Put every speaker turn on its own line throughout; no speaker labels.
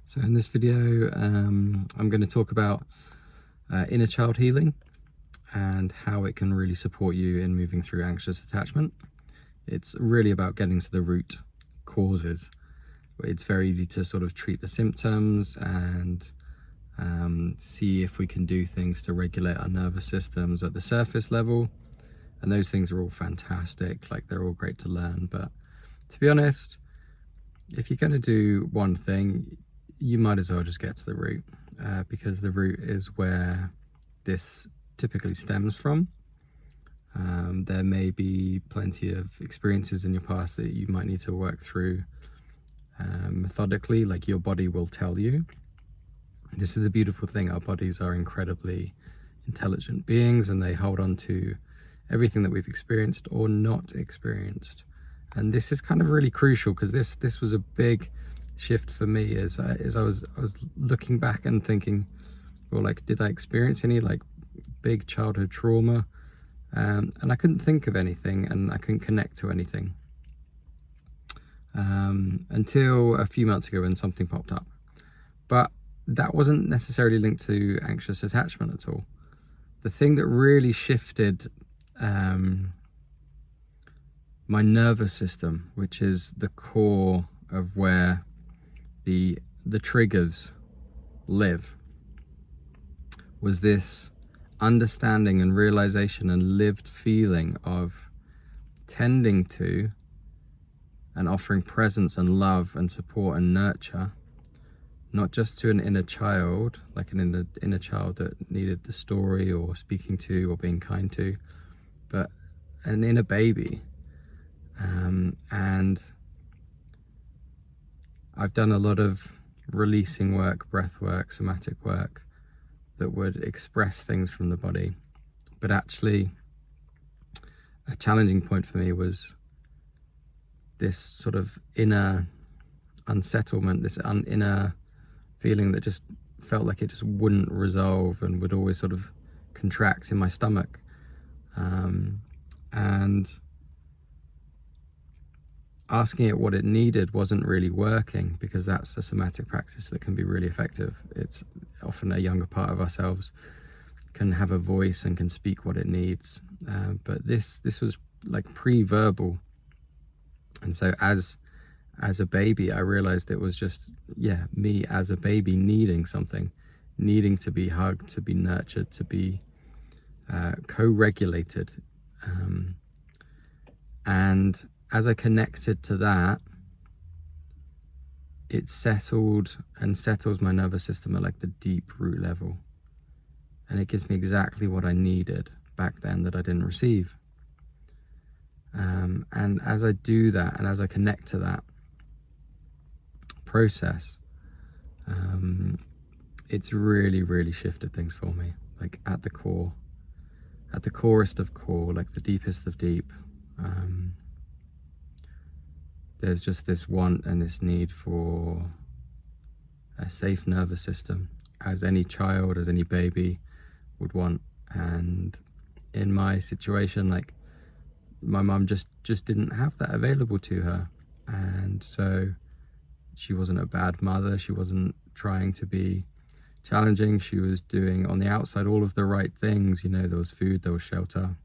So in this video, I'm going to talk about inner child healing and how it can really support you in moving through anxious attachment. It's really about getting to the root causes. It's very easy to sort of treat the symptoms and see if we can do things to regulate our nervous systems at the surface level. And those things are all fantastic, like they're all great to learn. But to be honest, if you're going to do one thing, you might as well just get to the root, because the root is where this typically stems from. There may be plenty of experiences in your past that you might need to work through methodically, like your body will tell you. This is the beautiful thing, our bodies are incredibly intelligent beings and they hold on to everything that we've experienced or not experienced. And this is kind of really crucial because this was a big shift for me as I was looking back and thinking, well, like, did I experience any like big childhood trauma? And I couldn't think of anything, and I couldn't connect to anything until a few months ago when something popped up. But that wasn't necessarily linked to anxious attachment at all. The thing that really shifted my nervous system, which is the core of where the triggers live, was this understanding and realization and lived feeling of tending to and offering presence and love and support and nurture, not just to an inner child, like an inner child that needed the story or speaking to or being kind to, but an inner baby. And I've done a lot of releasing work, breath work, somatic work that would express things from the body. But actually, a challenging point for me was this sort of inner unsettlement, this inner feeling that just felt like it just wouldn't resolve and would always sort of contract in my stomach. And asking it what it needed wasn't really working, because that's a somatic practice that can be really effective. It's often a younger part of ourselves can have a voice and can speak what it needs. But this was like pre-verbal. And so as a baby, I realized it was just, me as a baby needing something, needing to be hugged, to be nurtured, to be co-regulated. And as I connected to that, it settled and settles my nervous system at like the deep root level. And it gives me exactly what I needed back then that I didn't receive. And as I do that, and as I connect to that process, it's really, really shifted things for me, like at the core, at the corest of core, like the deepest of deep. There's just this want and this need for a safe nervous system, as any child, as any baby would want. And in my situation, like, my mum just didn't have that available to her. And so she wasn't a bad mother. She wasn't trying to be challenging. She was doing on the outside all of the right things. You know, there was food, there was shelter.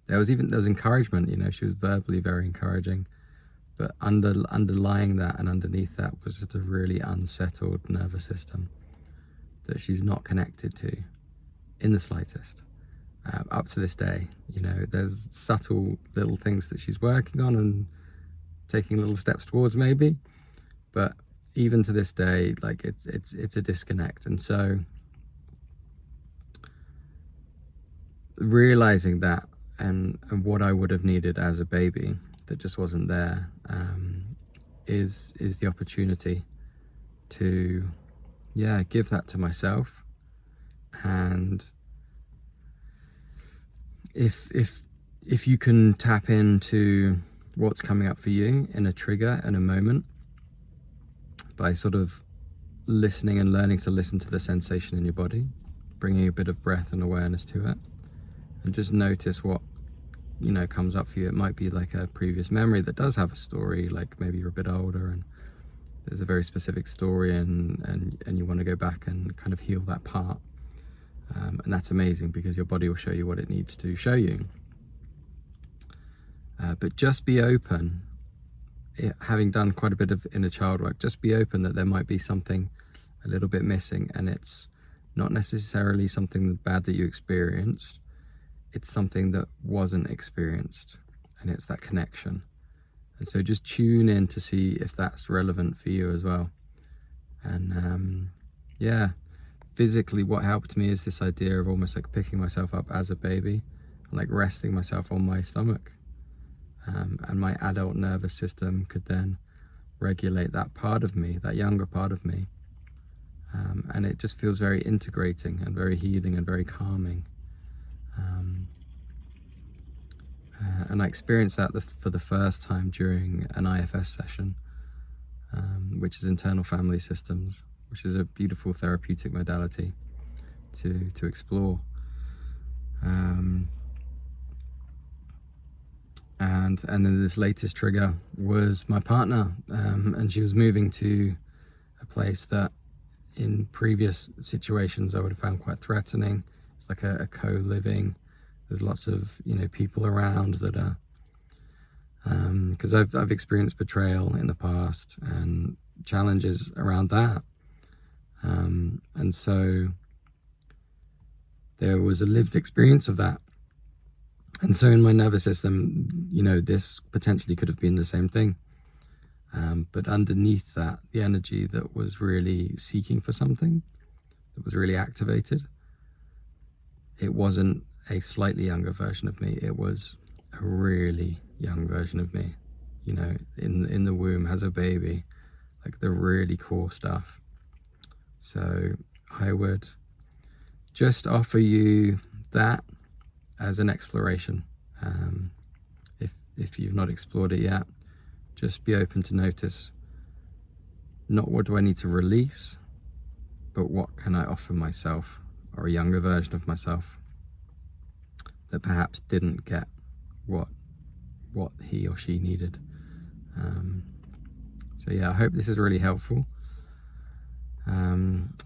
There was encouragement, you know, she was verbally very encouraging. But underlying that and underneath that was just a really unsettled nervous system that she's not connected to in the slightest. Up to this day, you know, there's subtle little things that she's working on and taking little steps towards maybe, but even to this day, like it's a disconnect. And so realizing that and what I would have needed as a baby that just wasn't there, is the opportunity to give that to myself. And if you can tap into what's coming up for you in a trigger, in a moment, by sort of listening and learning to listen to the sensation in your body, bringing a bit of breath and awareness to it, and just notice what comes up for you. It might be like a previous memory that does have a story, like maybe you're a bit older and there's a very specific story, and you want to go back and kind of heal that part. And that's amazing, because your body will show you what it needs to show you. But just be open, having done quite a bit of inner child work, just be open that there might be something a little bit missing, and it's not necessarily something bad that you experienced, it's something that wasn't experienced, and it's that connection. And so just tune in to see if that's relevant for you as well. And yeah, physically what helped me is this idea of almost like picking myself up as a baby, like resting myself on my stomach. And my adult nervous system could then regulate that part of me, that younger part of me. And it just feels very integrating and very healing and very calming. And I experienced that for the first time during an IFS session, which is internal family systems, which is a beautiful therapeutic modality to explore. And then this latest trigger was my partner, and she was moving to a place that in previous situations I would have found quite threatening. It's like a co-living. There's lots of people around that are, because I've experienced betrayal in the past and challenges around that, and so there was a lived experience of that. And so in my nervous system, this potentially could have been the same thing. But underneath that, the energy that was really seeking for something, that was really activated, it wasn't a slightly younger version of me. It was a really young version of me, in the womb as a baby, like the really core stuff. So I would just offer you that as an exploration. If you've not explored it yet, just be open to notice, not what do I need to release, but what can I offer myself, or a younger version of myself that perhaps didn't get what he or she needed. So yeah, I hope this is really helpful.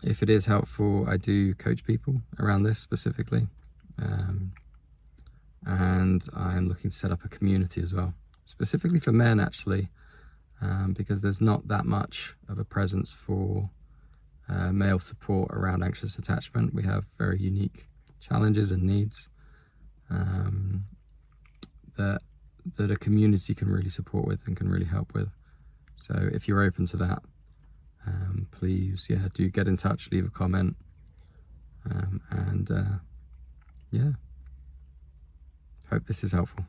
If it is helpful, I do coach people around this specifically. And I'm looking to set up a community as well, specifically for men actually, because there's not that much of a presence for male support around anxious attachment. We have very unique challenges and needs that a community can really support with and can really help with. So if you're open to that, please, do get in touch, leave a comment, and hope this is helpful.